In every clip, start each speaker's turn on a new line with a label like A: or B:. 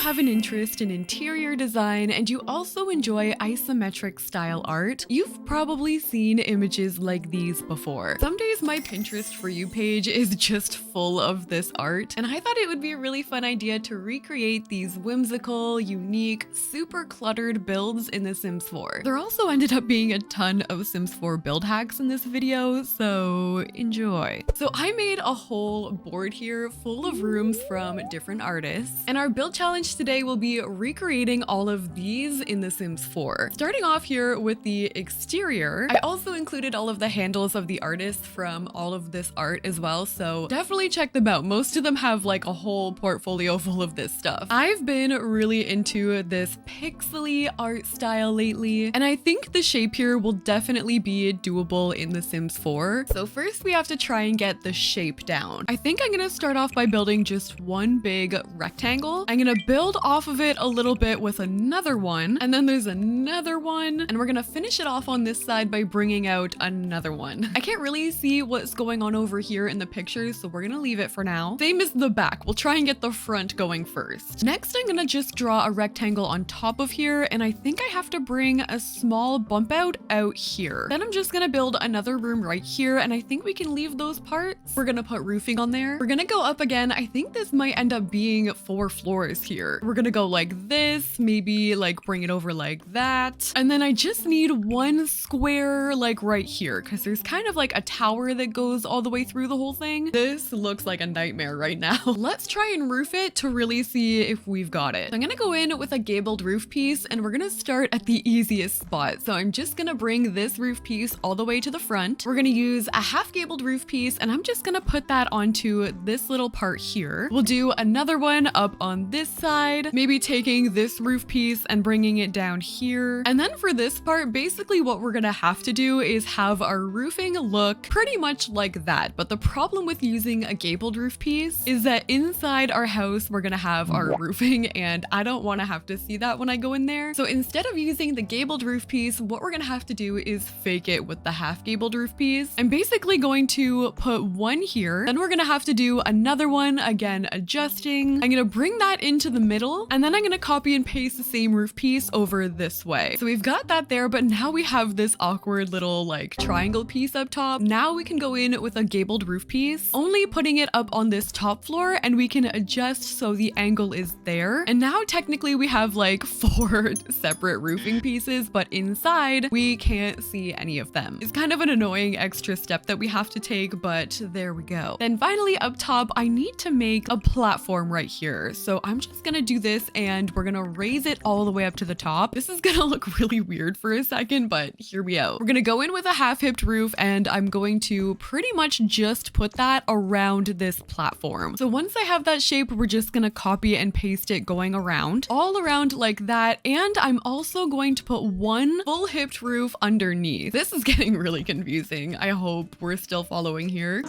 A: have an interest in interior design and you also enjoy isometric style art, you've probably seen images like these before. Some days my Pinterest For You page is just full of this art, and I thought it would be a really fun idea to recreate these whimsical, unique, super cluttered builds in The Sims 4. There also ended up being a ton of Sims 4 build hacks in this video, so enjoy. So I made a whole board here full of rooms from different artists, and our build challenge today will be recreating all of these in The Sims 4. Starting off here with the exterior, I also included all of the handles of the artists from all of this art as well, so definitely check them out. Most of them have like a whole portfolio full of this stuff. I've been really into this pixely art style lately, and I think the shape here will definitely be doable in The Sims 4. So first we have to try and get the shape down. I think I'm gonna start off by building just one big rectangle. I'm gonna build off of it a little bit with another one, and then there's another one, and we're gonna finish it off on this side by bringing out another one. I can't really see what's going on over here in the pictures, so we're gonna leave it for now. Same as the back, we'll try and get the front going first. Next, I'm gonna just draw a rectangle on top of here, and I think I have to bring a small bump out here. Then I'm just gonna build another room right here, and I think we can leave those parts. We're gonna put roofing on there. We're gonna go up again. I think this might end up being 4 floors here. We're gonna go like this, maybe like bring it over like that. And then I just need one square like right here, because there's kind of like a tower that goes all the way through the whole thing. This looks like a nightmare right now. Let's try and roof it to really see if we've got it. So I'm gonna go in with a gabled roof piece, and we're gonna start at the easiest spot. So I'm just gonna bring this roof piece all the way to the front. We're gonna use a half gabled roof piece, and I'm just gonna put that onto this little part here. We'll do another one up on this side, maybe taking this roof piece and bringing it down here. And then for this part, basically what we're gonna have to do is have our roofing look pretty much like that. But the problem with using a gabled roof piece is that inside our house, we're gonna have our roofing, and I don't wanna have to see that when I go in there. So instead of using the gabled roof piece, what we're gonna have to do is fake it with the half gabled roof piece. I'm basically going to put one here, then we're gonna have to do another one, again adjusting. I'm gonna bring that into the middle, and then I'm gonna copy and paste the same roof piece over this way. So we've got that there, but now we have this awkward little like triangle piece up top. Now we can go in with a gabled roof piece, only putting it up on this top floor, and we can adjust so the angle is there. And now technically we have like 4 separate roofing pieces, but inside we can't see any of them. It's kind of an annoying extra step that we have to take, but there we go. Then finally up top, I need to make a platform right here. So I'm just gonna do this, and we're gonna raise it all the way up to the top. This is gonna look really weird for a second, but here we go. We're gonna go in with a half-hipped roof, and I'm going to pretty much just put that around this platform. So once I have that shape, we're just gonna copy and paste it going around, all around like that. And I'm also going to put one full hipped roof underneath. This is getting really confusing. I hope we're still following here.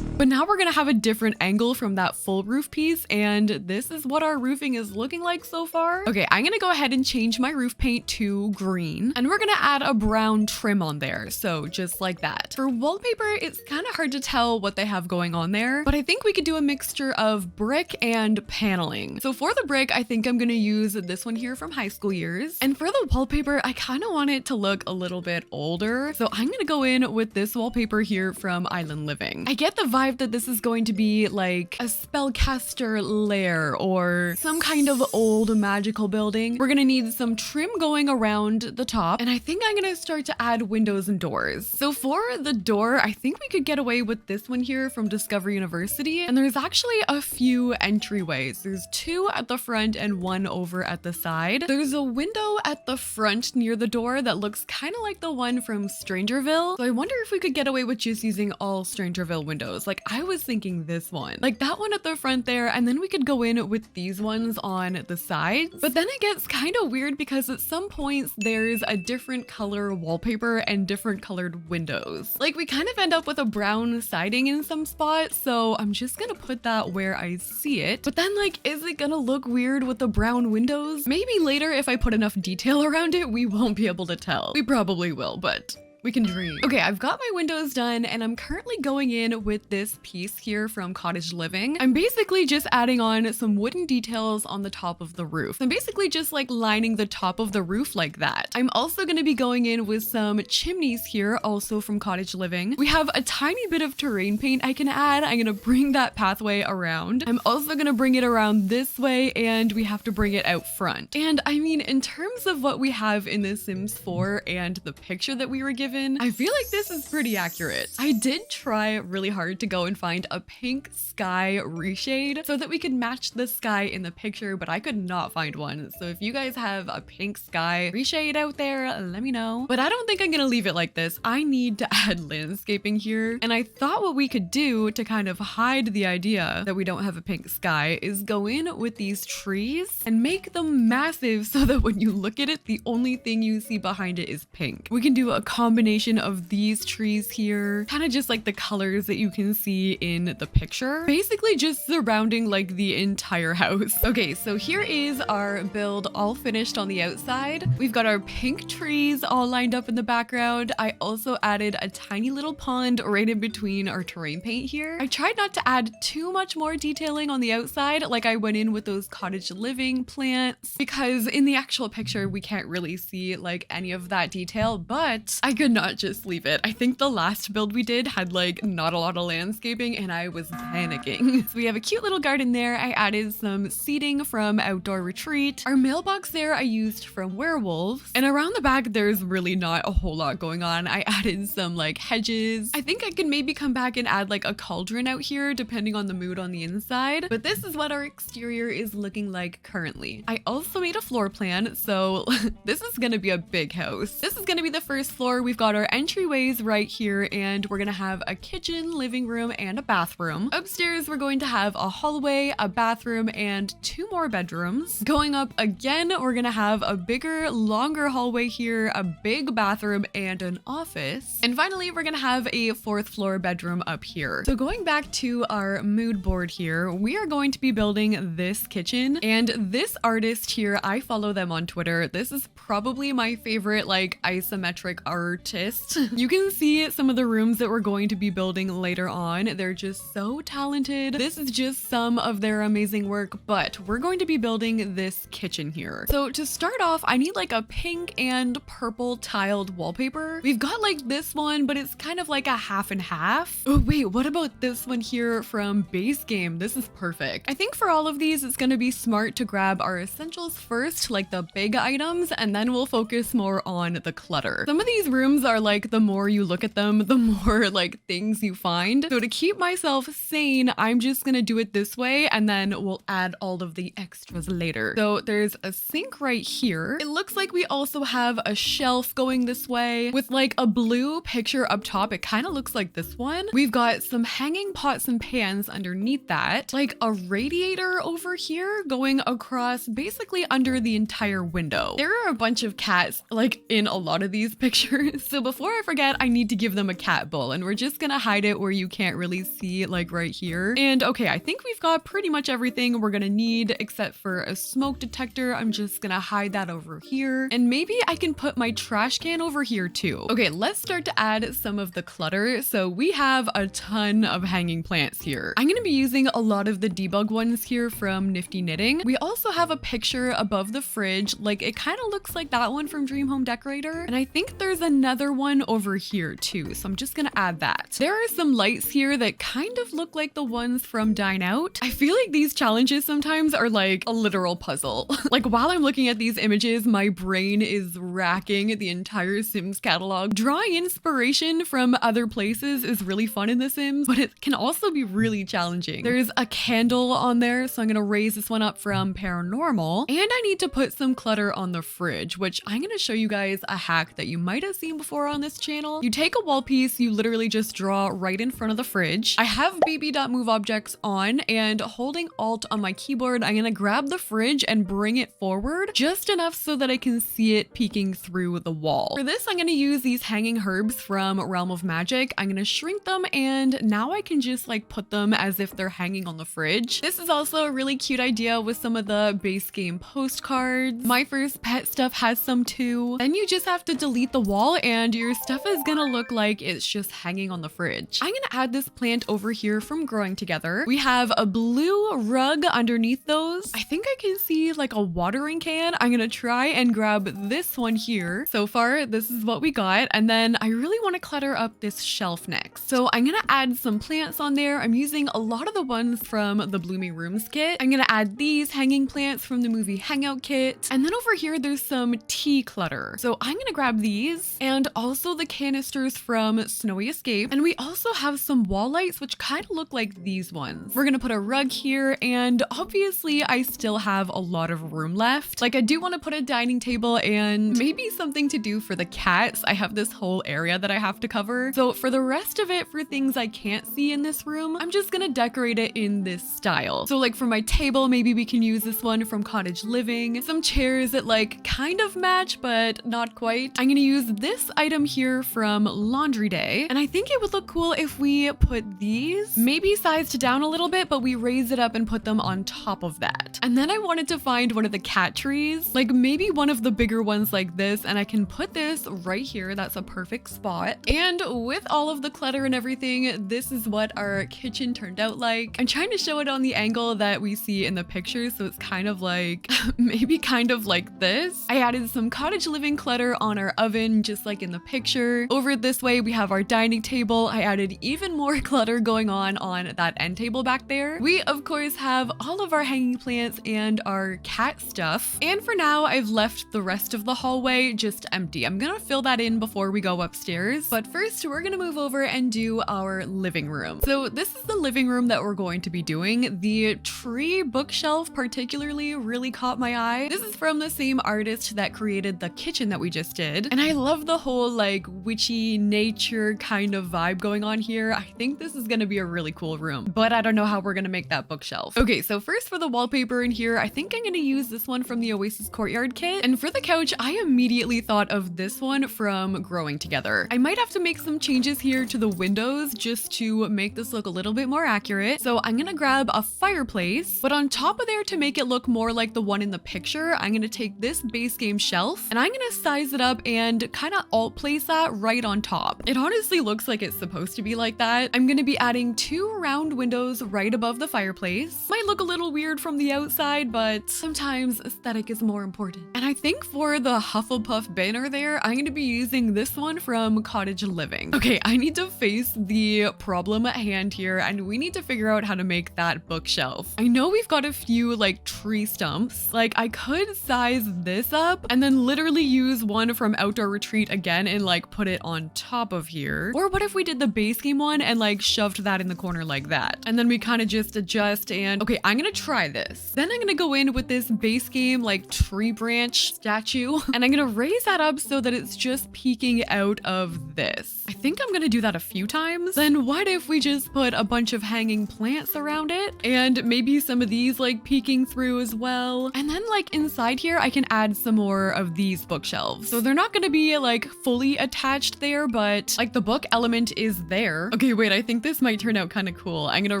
A: But now we're gonna have a different angle from that full roof piece, and this is what our roofing is looking like so far. Okay, I'm gonna go ahead and change my roof paint to green, and we're gonna add a brown trim on there, so just like that. For wallpaper, it's kind of hard to tell what they have going on there, but I think we could do a mixture of brick and paneling. So for the brick, I think I'm gonna use this one here from high school years, and for the wallpaper, I kind of want it to look a little bit older, so I'm gonna go in with this wallpaper here from Island Living. I get the vibe that this is going to be like a spellcaster lair or some kind of old magical building. We're gonna need some trim going around the top, and I think I'm gonna start to add windows and doors. So for the door, I think we could get away with this one here from Discover University, and there's actually a few entryways. There's 2 at the front and 1 over at the side. There's a window at the front near the door that looks kind of like the one from Strangerville, so I wonder if we could get away with just using all Strangerville windows. Like I was thinking this one, like that one at the front there, and then we could go in with these ones on the sides. But then it gets kind of weird because at some points there's a different color wallpaper and different colored windows. Like we kind of end up with a brown siding in some spots, so I'm just gonna put that where I see it. But then like, is it gonna look weird with the brown windows? Maybe later if I put enough detail around it, we won't be able to tell. We probably will, but We can dream. Okay, I've got my windows done and I'm currently going in with this piece here from Cottage Living. I'm basically just adding on some wooden details on the top of the roof. I'm basically just like lining the top of the roof like that. I'm also going to be going in with some chimneys here, also from Cottage Living. We have a tiny bit of terrain paint I can add. I'm going to bring that pathway around. I'm also going to bring it around this way and we have to bring it out front. And I mean, in terms of what we have in The Sims 4 and the picture that we were given, I feel like this is pretty accurate. I did try really hard to go and find a pink sky reshade so that we could match the sky in the picture, but I could not find one. So if you guys have a pink sky reshade out there, let me know. But I don't think I'm gonna leave it like this. I need to add landscaping here. And I thought what we could do to kind of hide the idea that we don't have a pink sky is go in with these trees and make them massive so that when you look at it, the only thing you see behind it is pink. We can do a combination of these trees here, kind of just like the colors that you can see in the picture, basically just surrounding like the entire house. Okay, so here is our build all finished on the outside. We've got our pink trees all lined up in the background. I also added a tiny little pond right in between our terrain paint here. I tried not to add too much more detailing on the outside, like I went in with those Cottage Living plants, because in the actual picture we can't really see like any of that detail, but I could not just leave it. I think the last build we did had like not a lot of landscaping and I was panicking. So we have a cute little garden there. I added some seating from Outdoor Retreat. Our mailbox there I used from Werewolves. And around the back there's really not a whole lot going on. I added some like hedges. I think I can maybe come back and add like a cauldron out here depending on the mood on the inside. But this is what our exterior is looking like currently. I also made a floor plan, so this is gonna be a big house. This is gonna be the first floor. We've got our entryways right here and we're gonna have a kitchen, living room, and a bathroom. Upstairs we're going to have a hallway, a bathroom, and 2 more bedrooms. Going up again, we're gonna have a bigger, longer hallway here, a big bathroom, and an office. And finally, we're gonna have a 4th floor bedroom up here. So going back to our mood board here, we are going to be building this kitchen. And this artist here, I follow them on Twitter. This is probably my favorite like isometric artist. You can see some of the rooms that we're going to be building later on. They're just so talented. This is just some of their amazing work, but we're going to be building this kitchen here. So to start off, I need like a pink and purple tiled wallpaper. We've got like this one, but it's kind of like a half and half. Oh wait, what about this one here from Base Game? This is perfect. I think for all of these, it's gonna be smart to grab our essentials first, like the big items, and then we'll focus more on the clutter. Some of these rooms are like, the more you look at them, the more like things you find. So to keep myself sane, I'm just gonna do it this way, and then we'll add all of the extras later. So there's a sink right here. It looks like we also have a shelf going this way with like a blue picture up top. It kind of looks like this one. We've got some hanging pots and pans underneath that, like a radiator over here going across basically under the entire window. There are a bunch of cats like in a lot of these pictures. So before I forget, I need to give them a cat bowl, and we're just gonna hide it where you can't really see, like right here. And okay, I think we've got pretty much everything we're gonna need except for a smoke detector. I'm just gonna hide that over here. And maybe I can put my trash can over here too. Okay, let's start to add some of the clutter. So we have a ton of hanging plants here. I'm gonna be using a lot of the debug ones here from Nifty Knitting. We also have a picture above the fridge. Like it kind of looks like that one from Dream Home Decorator. And I think there's another one over here too. So I'm just gonna add that. There are some lights here that kind of look like the ones from Dine Out. I feel like these challenges sometimes are like a literal puzzle. Like while I'm looking at these images, my brain is racking the entire Sims catalog. Drawing inspiration from other places is really fun in The Sims, but it can also be really challenging. There's a candle on there, so I'm gonna raise this one up from Paranormal. And I need to put some clutter on the fridge, which I'm gonna show you guys a hack that you might have seen before on this channel. You take a wall piece, you literally just draw right in front of the fridge. I have baby.move objects on, and holding Alt on my keyboard, I'm gonna grab the fridge and bring it forward just enough so that I can see it peeking through the wall. For this, I'm gonna use these hanging herbs from Realm of Magic. I'm gonna shrink them, and now I can just like put them as if they're hanging on the fridge. This is also a really cute idea with some of the base game postcards. My First Pet stuff has some too. Then you just have to delete the wall and your stuff is gonna look like it's just hanging on the fridge. I'm gonna add this plant over here from Growing Together. We have a blue rug underneath those. I think I can see like a watering can. I'm gonna try and grab this one here. So far, this is what we got. And then I really want to clutter up this shelf next. So I'm gonna add some plants on there. I'm using a lot of the ones from the Bloomy Rooms kit. I'm gonna add these hanging plants from the movie Hangout kit. And then over here, there's some tea clutter. So I'm gonna grab these and also the canisters from Snowy Escape. And we also have some wall lights, which kind of look like these ones. We're gonna put a rug here, and obviously I still have a lot of room left. Like, I do want to put a dining table and maybe something to do for the cats. I have this whole area that I have to cover. So for the rest of it, for things I can't see in this room, I'm just gonna decorate it in this style. So like for my table, maybe we can use this one from Cottage Living. Some chairs that like kind of match, but not quite. I'm gonna use this item here from Laundry Day. And I think it would look cool if we put these maybe sized down a little bit, but we raise it up and put them on top of that. And then I wanted to find one of the cat trees, like maybe one of the bigger ones like this, and I can put this right here. That's a perfect spot. And with all of the clutter and everything, this is what our kitchen turned out like. I'm trying to show it on the angle that we see in the picture, so it's kind of like maybe kind of like this. I added some Cottage Living clutter on our oven, just like in the picture. Over this way, we have our dining table. I added even more clutter going on that end table back there. We of course have all of our hanging plants and our cat stuff. And for now, I've left the rest of the hallway just empty. I'm gonna fill that in before we go upstairs. But first, we're gonna move over and do our living room. So this is the living room that we're going to be doing. The tree bookshelf particularly really caught my eye. This is from the same artist that created the kitchen that we just did. And I love the whole like witchy nature kind of vibe going on here. I think this is gonna be a really cool room, but I don't know how we're gonna make that bookshelf. Okay, so first for the wallpaper in here, I think I'm gonna use this one from the Oasis Courtyard kit. And for the couch, I immediately thought of this one from Growing Together. I might have to make some changes here to the windows just to make this look a little bit more accurate. So I'm gonna grab a fireplace, but on top of there, to make it look more like the one in the picture, I'm gonna take this base game shelf and I'm gonna size it up and kind of alt place that right on top. It honestly looks like it's supposed to be like that. I'm gonna be adding 2 round windows right above the fireplace. Might look a little weird from the outside, but sometimes aesthetic is more important. And I think for the Hufflepuff banner there, I'm gonna be using this one from Cottage Living. Okay, I need to face the problem at hand here, and we need to figure out how to make that bookshelf. I know we've got a few like tree stumps. Like I could size this up and then literally use one from Outdoor Retreat again and like put it on top of here. Or what if we did the base game one and like shoved that in the corner like that? And then we kind of just adjust and okay, I'm gonna try this. Then I'm gonna go in with this base game like tree branch statue and I'm gonna raise that up so that it's just peeking out of this. I think I'm gonna do that a few times. Then what if we just put a bunch of hanging plants around it and maybe some of these like peeking through as well. And then like inside here, I can add some more of these bookshelves. So they're not gonna be like fully attached there, but like the book element is there. Okay, wait, I think this might turn out kind of cool. I'm gonna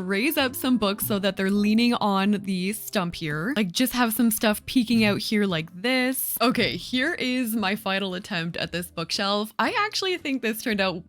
A: raise up some books so that they're leaning on the stump here. Like just have some stuff peeking out here like this. Okay, here is my final attempt at this bookshelf. I actually think this turned out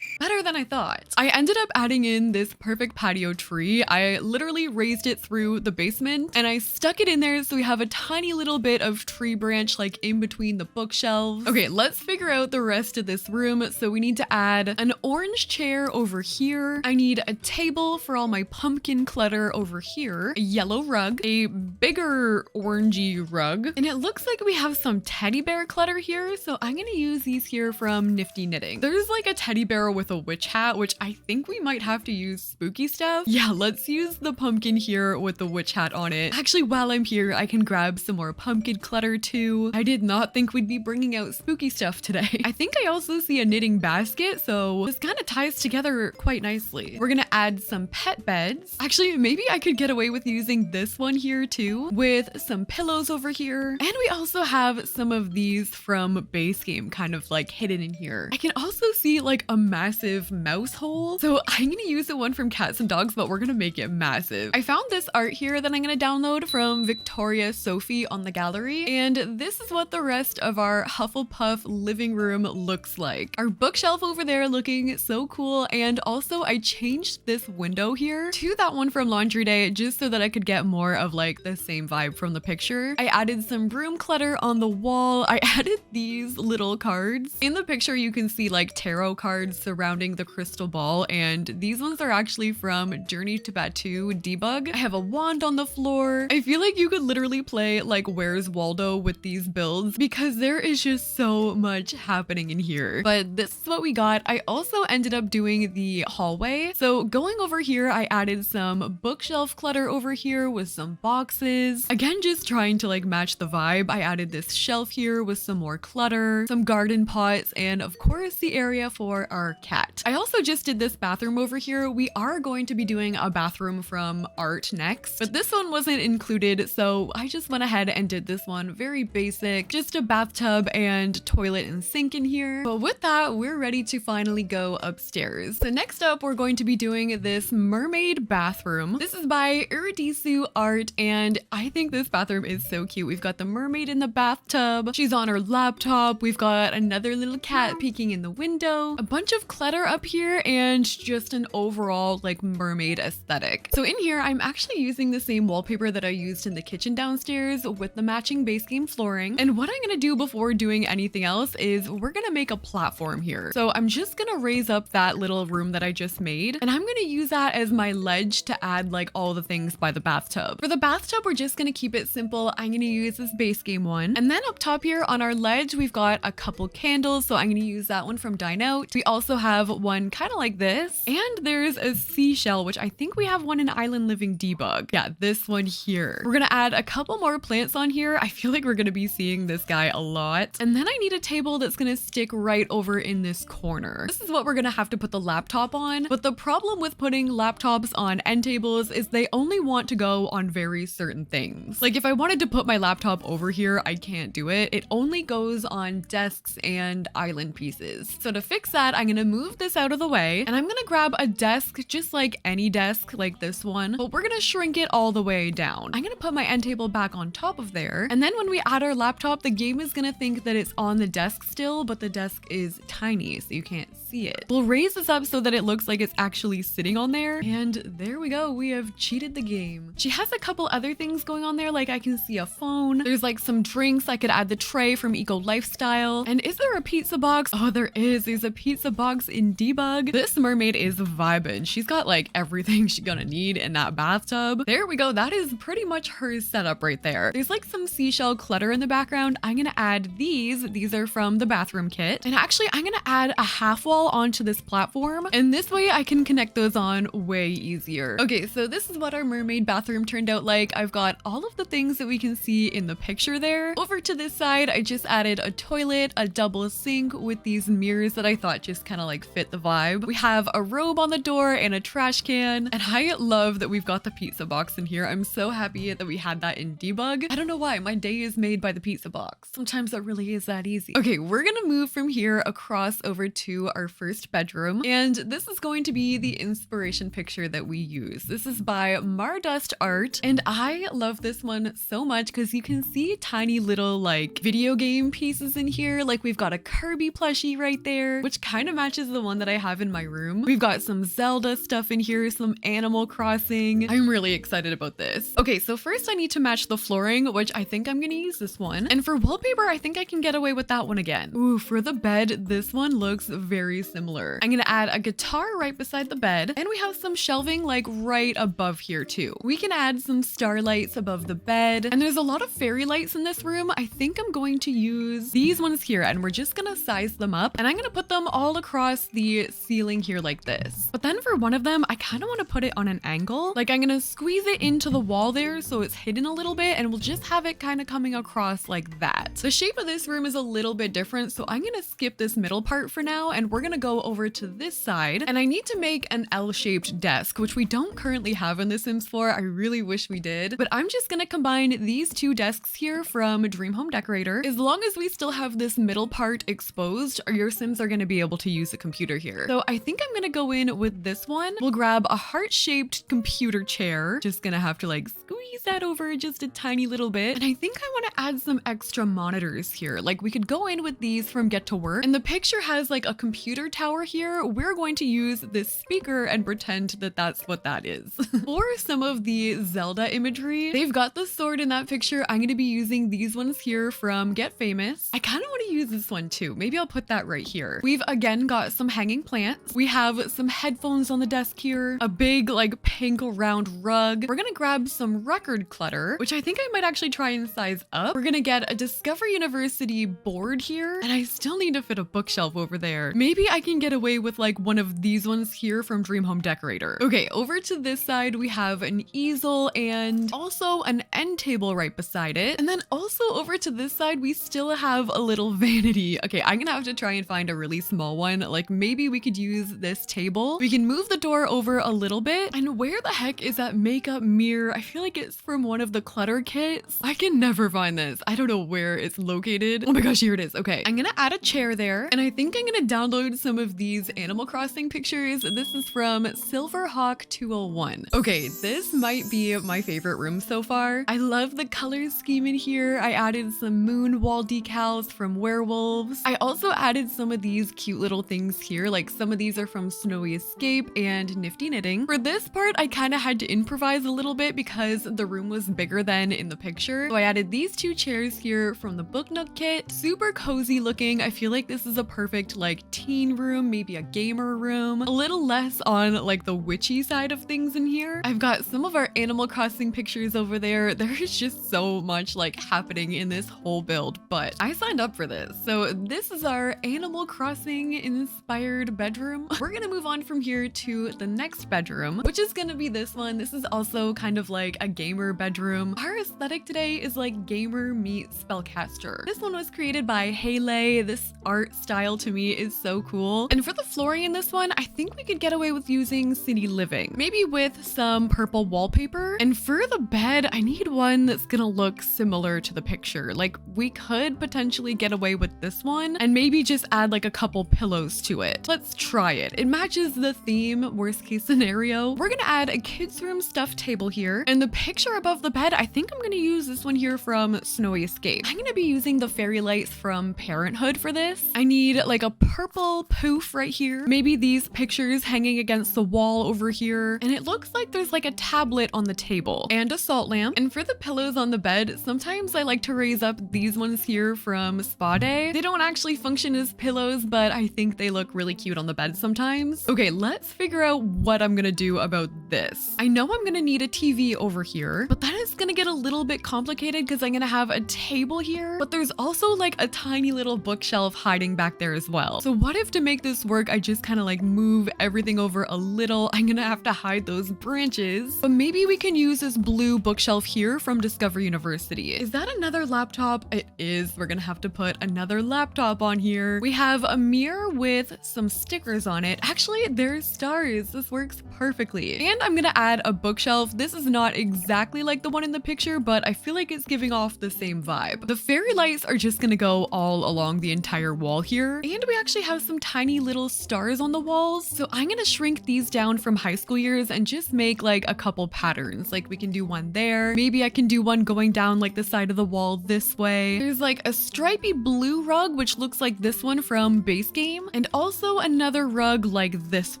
A: better than I thought. I ended up adding in this perfect patio tree. I literally raised it through the basement and I stuck it in there so we have a tiny little bit of tree branch like in between the bookshelves. Okay, let's figure out the rest of this room. So we need to add an orange chair over here. I need a table for all my pumpkin clutter over here, a yellow rug, a bigger orangey rug, and it looks like we have some teddy bear clutter here. So I'm gonna use these here from Nifty Knitting. There's like a teddy bear with a witch hat, which I think we might have to use spooky stuff. Yeah, let's use the pumpkin here with the witch hat on it. Actually, while I'm here, I can grab some more pumpkin clutter too. I did not think we'd be bringing out spooky stuff today. I think I also see a knitting basket, so this kind of ties together quite nicely. We're gonna add some pet beds. Actually, maybe I could get away with using this one here too, with some pillows over here. And we also have some of these from base game kind of like hidden in here. I can also see like a massive massive mouse hole. So I'm gonna use the one from Cats and Dogs, but we're gonna make it massive. I found this art here that I'm gonna download from Victoria Sophie on the gallery, and this is what the rest of our Hufflepuff living room looks like. Our bookshelf over there looking so cool, and also I changed this window here to that one from Laundry Day just so that I could get more of like the same vibe from the picture. I added some broom clutter on the wall. I added these little cards. In the picture you can see like tarot cards surrounding the crystal ball, and these ones are actually from Journey to Batu Debug. I have a wand on the floor. I feel like you could literally play like Where's Waldo with these builds because there is just so much happening in here. But this is what we got. I also ended up doing the hallway. So going over here, I added some bookshelf clutter over here with some boxes. Again, just trying to like match the vibe. I added this shelf here with some more clutter, some garden pots, and of course the area for our cat. I also just did this bathroom over here. We are going to be doing a bathroom from art next, but this one wasn't included, so I just went ahead and did this one. Very basic, just a bathtub and toilet and sink in here. But with that, we're ready to finally go upstairs. So next up, we're going to be doing this mermaid bathroom. This is by Iridisu Art, and I think this bathroom is so cute. We've got the mermaid in the bathtub. She's on her laptop. We've got another little cat peeking in the window, a bunch of clutter up here, and just an overall like mermaid aesthetic. So in here, I'm actually using the same wallpaper that I used in the kitchen downstairs with the matching base game flooring. And what I'm gonna do before doing anything else is we're gonna make a platform here. So I'm just gonna raise up that little room that I just made, and I'm gonna use that as my ledge to add like all the things by the bathtub. For the bathtub, we're just gonna keep it simple. I'm gonna use this base game one. And then up top here on our ledge, we've got a couple candles. So I'm gonna use that one from Dine Out. We also have one kind of like this, and there's a seashell, which I think we have one in Island Living Debug. Yeah, this one here. We're gonna add a couple more plants on here. I feel like we're gonna be seeing this guy a lot. And then I need a table that's gonna stick right over in this corner. This is what we're gonna have to put the laptop on. But the problem with putting laptops on end tables is they only want to go on very certain things. Like if I wanted to put my laptop over here, I can't do it. It only goes on desks and island pieces. So to fix that, I'm gonna move this out of the way, and I'm gonna grab a desk, just like any desk like this one, but we're gonna shrink it all the way down. I'm gonna put my end table back on top of there, and then when we add our laptop, the game is gonna think that it's on the desk still, but the desk is tiny, so you can't see it. We'll raise this up so that it looks like it's actually sitting on there, and there we go. We have cheated the game. She has a couple other things going on there, like I can see a phone. There's like some drinks. I could add the tray from Eco Lifestyle. And is there a pizza box? Oh, there is. There's a pizza box in Debug. This mermaid is vibing. She's got like everything she's gonna need in that bathtub. There we go. That is pretty much her setup right there. There's like some seashell clutter in the background. I'm gonna add these. These are from the bathroom kit. And actually, I'm gonna add a half wall onto this platform. And this way I can connect those on way easier. Okay, so this is what our mermaid bathroom turned out like. I've got all of the things that we can see in the picture there. Over to this side, I just added a toilet, a double sink with these mirrors that I thought just kind of like fit the vibe. We have a robe on the door and a trash can. And I love that we've got the pizza box in here. I'm so happy that we had that in Debug. I don't know why, my day is made by the pizza box. Sometimes it really is that easy. Okay, we're gonna move from here across over to our first bedroom. And this is going to be the inspiration picture that we use. This is by marrdust.art. And I love this one so much because you can see tiny little like video game pieces in here. Like we've got a Kirby plushie right there, which kind of matches the one that I have in my room. We've got some Zelda stuff in here, some Animal Crossing. I'm really excited about this. Okay, so first I need to match the flooring, which I think I'm gonna use this one. And for wallpaper, I think I can get away with that one again. Ooh, for the bed, this one looks very similar. I'm gonna add a guitar right beside the bed, and we have some shelving like right above here too. We can add some starlights above the bed, and there's a lot of fairy lights in this room. I think I'm going to use these ones here, and we're just gonna size them up, and I'm gonna put them all across the ceiling here like this. But then for one of them, I kind of want to put it on an angle. Like I'm gonna squeeze it into the wall there so it's hidden a little bit, and we'll just have it kind of coming across like that. The shape of this room is a little bit different, so I'm gonna skip this middle part for now, and we're gonna go over to this side, and I need to make an L-shaped desk, which we don't currently have in the Sims 4. I really wish we did, but I'm just gonna combine these two desks here from Dream Home Decorator. As long as we still have this middle part exposed, your Sims are gonna be able to use it computer here. So I think I'm gonna go in with this one. We'll grab a heart-shaped computer chair. Just gonna have to like squeeze that over just a tiny little bit. And I think I want to add some extra monitors here. Like we could go in with these from Get to Work, and the picture has like a computer tower here. We're going to use this speaker and pretend that that's what that is. For some of the Zelda imagery, they've got the sword in that picture. I'm going to be using these ones here from Get Famous. I kind of want to use this one too. Maybe I'll put that right here. We've again got some hanging plants. We have some headphones on the desk here, a big like pink round rug. We're going to grab some record clutter, which I think I might actually try and size up. We're going to get a Discover University board here, and I still need to fit a bookshelf over there. Maybe I can get away with like one of these ones here from Dream Home Decorator. Okay, over to this side, we have an easel and also an end table right beside it. And then also over to this side, we still have a little vanity. Okay, I'm gonna have to try and find a really small one. Like maybe we could use this table. We can move the door over a little bit. And where the heck is that makeup mirror? I feel like it's from one of the clutter kits. I can never find this. I don't know where it's located. Oh my gosh, here it is. Okay, I'm gonna add a chair there. And I think I'm gonna download some of these Animal Crossing pictures. This is from Silverhawk 201. Okay, this might be my favorite room so far. I love the color scheme in here. I added some moon wall decals from Werewolves. I also added some of these cute little things here. Like some of these are from Snowy Escape and Nifty Knitting. For this part, I kind of had to improvise a little bit because the room was bigger than in the picture. So I added these two chairs here from the Book Nook kit. Super cozy looking. I feel like this is a perfect like teen room, maybe a gamer room. A little less on like the witchy side of things in here. I've got some of our Animal Crossing pictures over there. There is just so much like happening in this whole build, but I signed up for this. So this is our Animal Crossing inspired bedroom. We're gonna move on from here to the next bedroom, which is gonna be this one. This is also kind of like a gamer bedroom. Our aesthetic today is like gamer meets spellcaster. This one was created by hhaylayy. This art style to me is so cool. And for the flooring in this one, I think we could get away with using City Living, maybe with some purple wallpaper. And for the bed, I need one that's gonna look similar to the picture. Like we could potentially get away with this one and maybe just add like a couple pillows to it. Let's try it. It matches the theme, worst case scenario. We're gonna add a kids room stuffed table here. And the picture above the bed, I think I'm gonna use this one here from Snowy Escape. I'm gonna be using the fairy lights from Parenthood for this. I need like a purple poof right here. Maybe these pictures hanging against the wall over here. And it looks like there's like a tablet on the table and a salt lamp. And for the pillows on the bed, sometimes I like to raise up these ones here from Spa Day. They don't actually function as pillows, but I think they look really cute on the bed sometimes. Okay, let's figure out what I'm gonna do about this. I know I'm gonna need a TV over here, but that is gonna get a little bit complicated because I'm gonna have a table here, but there's also like a tiny little bookshelf hiding back there as well. So what if to make this work, I just kind of like move everything over a little? I'm gonna have to hide those branches, but maybe we can use this blue bookshelf here from Discover University. Is that another laptop? It is. We're gonna have to put another laptop on here. We have a mirror with some stickers on it. Actually, there's stars. This works perfectly. And I'm gonna add a bookshelf. This is not exactly like the one in the picture, but I feel like it's giving off the same vibe. The fairy lights are just gonna go all along the entire wall here. And we actually have some tiny little stars on the walls. So I'm gonna shrink these down from high school years and just make like a couple patterns. Like we can do one there. Maybe I can do one going down like the side of the wall this way. There's like a stripy blue rug, which looks like this one from Base Game. And also another rug like this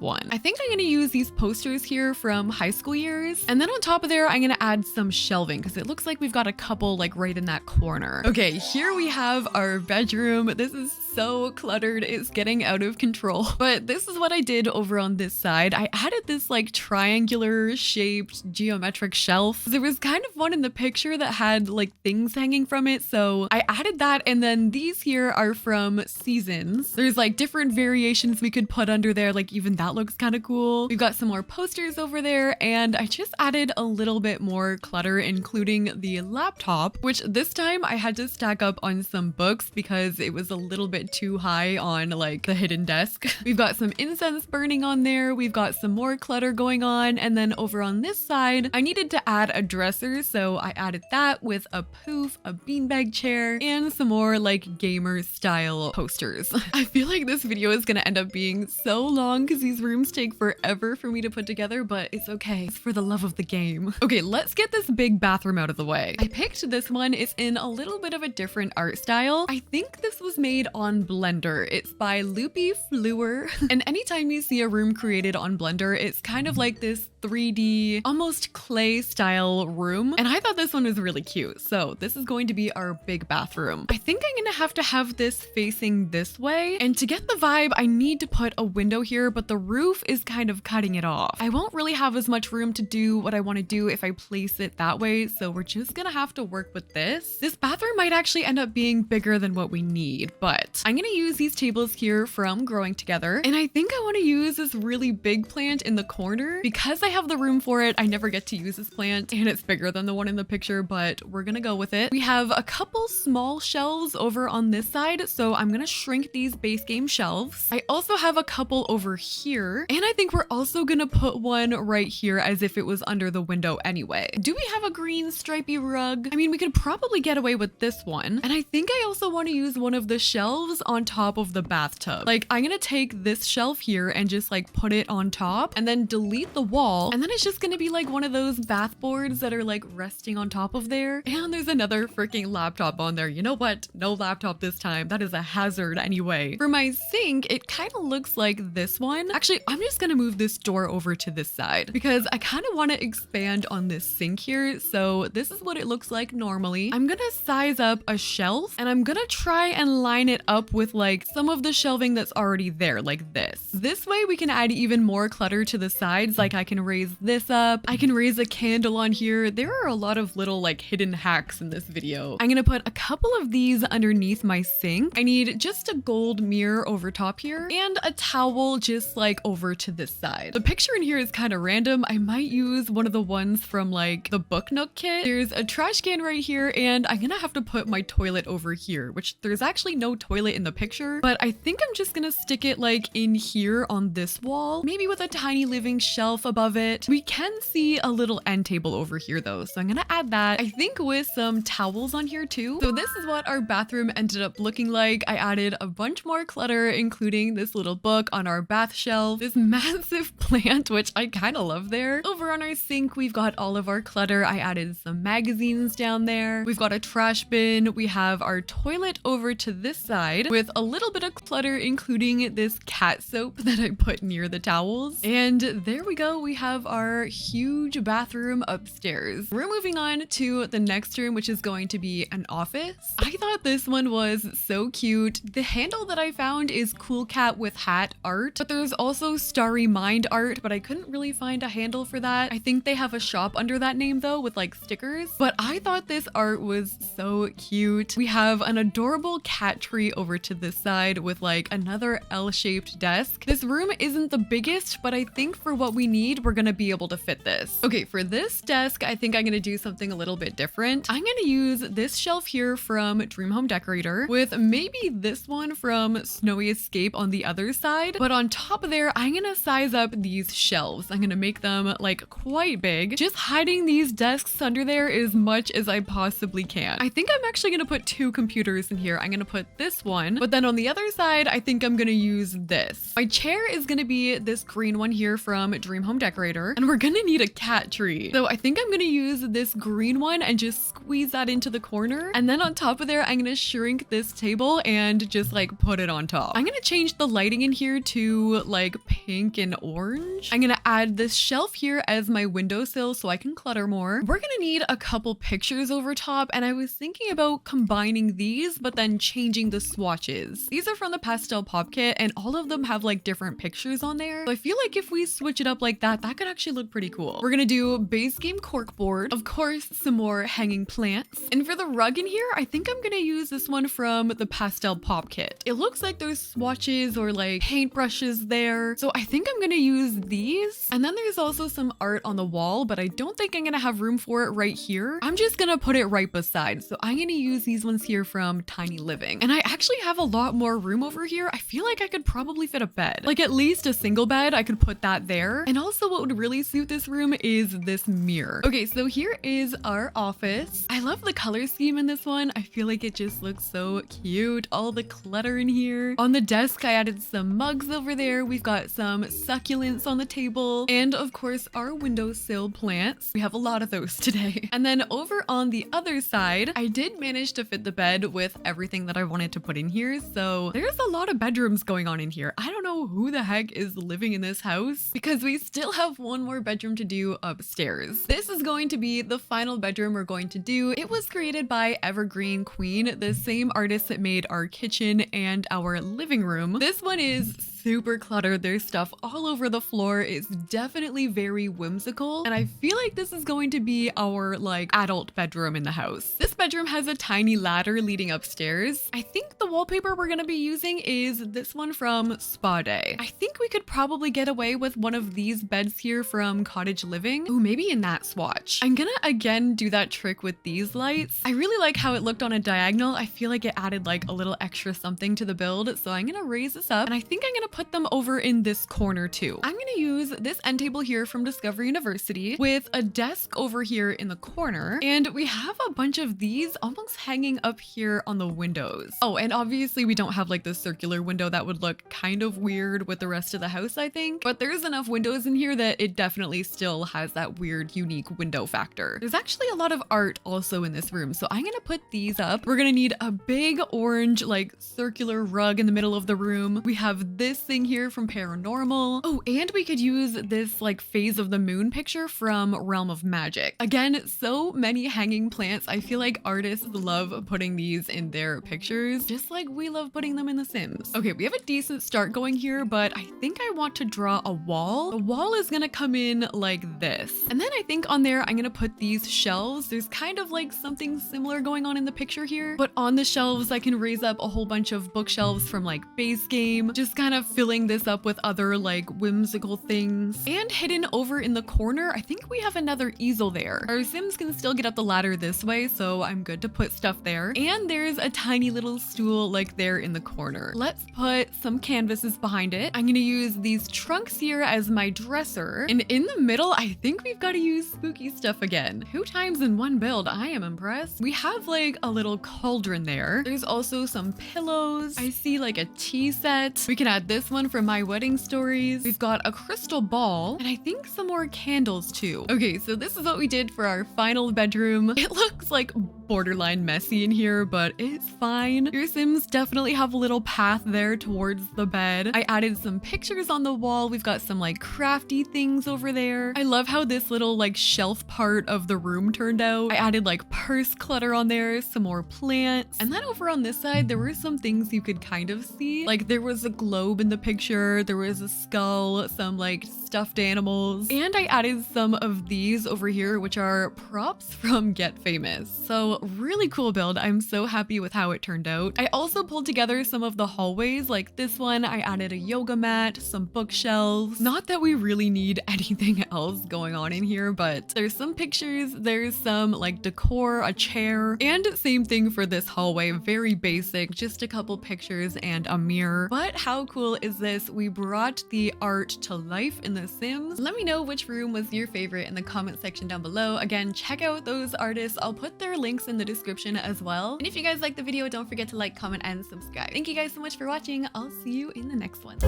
A: one. I think I'm gonna use these posters here from high school years. And then on top of there, I'm gonna add some shelving because it looks like we've got a couple like right in that corner. Okay, here we have our bedroom. This is so cluttered. It's getting out of control. But this is what I did over on this side. I added this like triangular shaped geometric shelf. There was kind of one in the picture that had like things hanging from it. So I added that. And then these here are from Seasons. There's like different variations we could put under there. Like even that looks kind of cool. We've got some more posters over there. And I just added a little bit more clutter, including the laptop, which which this time I had to stack up on some books because it was a little bit too high on like the hidden desk. We've got some incense burning on there. We've got some more clutter going on. And then over on this side, I needed to add a dresser. So I added that with a poof, a beanbag chair, and some more like gamer style posters. I feel like this video is going to end up being so long because these rooms take forever for me to put together, but it's okay. It's for the love of the game. Okay, let's get this big bathroom out of the way. I picked this one. It's in a little bit of a different art style. I think this was made on Blender. It's by loopyfloower. And anytime you see a room created on Blender, it's kind of like this 3D, almost clay style room. And I thought this one was really cute. So this is going to be our big bathroom. I think I'm gonna have this facing this way. And to get the vibe, I need to put a window here, but the roof is kind of cutting it off. I won't really have as much room to do what I want to do if I place it that way. So we're just gonna have to work with this. This bathroom might actually end up being bigger than what we need, but I'm gonna use these tables here from Growing Together. And I think I want to use this really big plant in the corner because I have the room for it. I never get to use this plant and it's bigger than the one in the picture, but we're gonna go with it. We have a couple small shelves over on this side, so I'm gonna shrink these base game shelves. I also have a couple over here, and I think we're also gonna put one right here as if it was under the window anyway. Do we have a green stripy rug? I mean, we could probably get away with this one. And I think I also want to use one of the shelves on top of the bathtub. Like, I'm gonna take this shelf here and just like put it on top and then delete the wall. And then it's just gonna be like one of those bath boards that are like resting on top of there. And there's another freaking laptop on there. You know what? No laptop this time. That is a hazard anyway. For my sink, it kind of looks like this one. Actually, I'm just gonna move this door over to this side because I kind of want to expand on this sink here. So this is what it looks like normally. I'm gonna size up a shelf and I'm gonna try and line it up with like some of the shelving that's already there, like this. This way we can add even more clutter to the sides. Like I can raise this up. I can raise a candle on here. There are a lot of little like hidden hacks in this video. I'm gonna put a couple of these underneath my sink. I need just a gold mirror over top here and a towel just like over to this side. The picture in here is kind of random. I might use one of the ones from like the Book Nook kit. There's a trash can right here and I'm gonna have to put my toilet over here, which there's actually no toilet in the picture, but I think I'm just gonna stick it like in here on this wall, maybe with a tiny living shelf above it. We can see a little end table over here though, so I'm gonna add that. I think with some towels on here too. So this is what our bathroom ended up looking like. I added a bunch more clutter, including this little book on our bath shelf, this massive plant, which I kind of love there. Over on our sink, we've got all of our clutter. I added some magazines down there. We've got a trash bin. We have our toilet over to this side with a little bit of clutter, including this cat soap that I put near the towels. And there we go. We have our huge bathroom upstairs. We're moving on to the next room, which is going to be an office. I thought this one was so cute. The handle that I found is coolcatwithhat.art, but there's also Starry Mind art, but I couldn't really find a handle for that. I think they have a shop under that name though with like stickers, but I thought this art was so cute. We have an adorable cat tree over to this side with like another L-shaped desk. This room isn't the biggest, but I think for what we need, we're gonna be able to fit this. Okay, for this desk, I think I'm gonna do something a little bit different. I'm gonna use this shelf here from Dream Home Decorator with maybe this one from Snowy Escape on the other side, but on top of there, I'm gonna size up these shelves. I'm gonna make them like quite big, just hiding these desks under there as much as I possibly can. I think I'm actually gonna put two computers in here. I'm gonna put this one, but then on the other side, I think I'm gonna use this. My chair is gonna be this green one here from Dream Home Decorator, and we're gonna need a cat tree. So I think I'm gonna use this green one and just squeeze that into the corner. And then on top of there, I'm gonna shrink this table and just like put it on top. I'm gonna change the lighting in here to like pink and orange. I'm gonna add this shelf here as my windowsill so I can clutter more. We're gonna need a couple pictures over top, and I was thinking about combining these, but then changing the swatches. These are from the Pastel Pop Kit, and all of them have like different pictures on there. So I feel like if we switch it up like that, that could actually look pretty cool. We're gonna do base game corkboard, of course, some more hanging plants. And for the rug in here, I think I'm gonna use this one from the Pastel Pop Kit. It looks like there's swatches or like paintbrushes there. So I think I'm gonna use these. And then there's also some art on the wall, but I don't think I'm gonna have room for it right here. I'm just gonna put it it right beside. So I'm gonna use these ones here from Tiny Living. And I actually have a lot more room over here. I feel like I could probably fit a bed, like at least a single bed. I could put that there. And also what would really suit this room is this mirror. Okay, so here is our office. I love the color scheme in this one. I feel like it just looks so cute. All the clutter in here. On the desk, I added some mugs over there. We've got some succulents on the table. And of course, our windowsill plants. We have a lot of those today. And then over on the other side, I did manage to fit the bed with everything that I wanted to put in here. So there's a lot of bedrooms going on in here. I don't know who the heck is living in this house because we still have one more bedroom to do upstairs. This is going to be the final bedroom we're going to do. It was created by Evergreenqveen, the same artist that made our kitchen and our living room. This one is super cluttered. There's stuff all over the floor. It's definitely very whimsical. And I feel like this is going to be our like adult bedroom in the house. This bedroom has a tiny ladder leading upstairs. I think the wallpaper we're going to be using is this one from Spa Day. I think we could probably get away with one of these beds here from Cottage Living. Oh, maybe in that swatch. I'm gonna again do that trick with these lights. I really like how it looked on a diagonal. I feel like it added like a little extra something to the build. So I'm gonna raise this up and I think I'm gonna put them over in this corner too. I'm gonna use this end table here from Discovery University with a desk over here in the corner. And we have a bunch of these almost hanging up here on the windows. Oh, and obviously we don't have like the circular window that would look kind of weird with the rest of the house, I think. But there's enough windows in here that it definitely still has that weird, unique window factor. There's actually a lot of art also in this room. So I'm gonna put these up. We're gonna need a big orange, like circular rug in the middle of the room. We have this thing here from Paranormal. Oh, and we could use this like phase of the moon picture from Realm of Magic. Again, so many hanging plants. I feel like artists love putting these in their pictures, just like we love putting them in The Sims. Okay, we have a decent start going here, but I think I want to draw a wall. The wall is gonna come in like this. And then I think on there, I'm gonna put these shelves. There's kind of like something similar going on in the picture here, but on the shelves, I can raise up a whole bunch of bookshelves from like base game, just kind of filling this up with other like whimsical things. And hidden over in the corner, I think we have another easel there. Our Sims can still get up the ladder this way, so I'm good to put stuff there. And there's a tiny little stool like there in the corner. Let's put some canvases behind it. I'm gonna use these trunks here as my dresser. And in the middle, I think we've got to use spooky stuff again. 2 times in one build, I am impressed. We have like a little cauldron there. There's also some pillows. I see like a tea set. We can add this one from My Wedding Stories. We've got a crystal ball and I think some more candles too. Okay, so this is what we did for our final bedroom. It looks like borderline messy in here, but it's fine. Your Sims definitely have a little path there towards the bed. I added some pictures on the wall. We've got some like crafty things over there. I love how this little like shelf part of the room turned out. I added like purse clutter on there, some more plants. And then over on this side, there were some things you could kind of see. Like there was a globe in the picture, there was a skull, some like stuffed animals, and I added some of these over here, which are props from Get Famous. So really cool build. I'm so happy with how it turned out. I also pulled together some of the hallways, like this one. I added a yoga mat, some bookshelves. Not that we really need anything else going on in here, but there's some pictures, there's some like decor, a chair, and same thing for this hallway. Very basic, just a couple pictures and a mirror. But how cool is this? We brought the art to life in The Sims. Let me know which room was your favorite in the comment section down below. Again, check out those artists. I'll put their links in the description as well. And if you guys liked the video, don't forget to like, comment, and subscribe. Thank you guys so much for watching. I'll see you in the next one.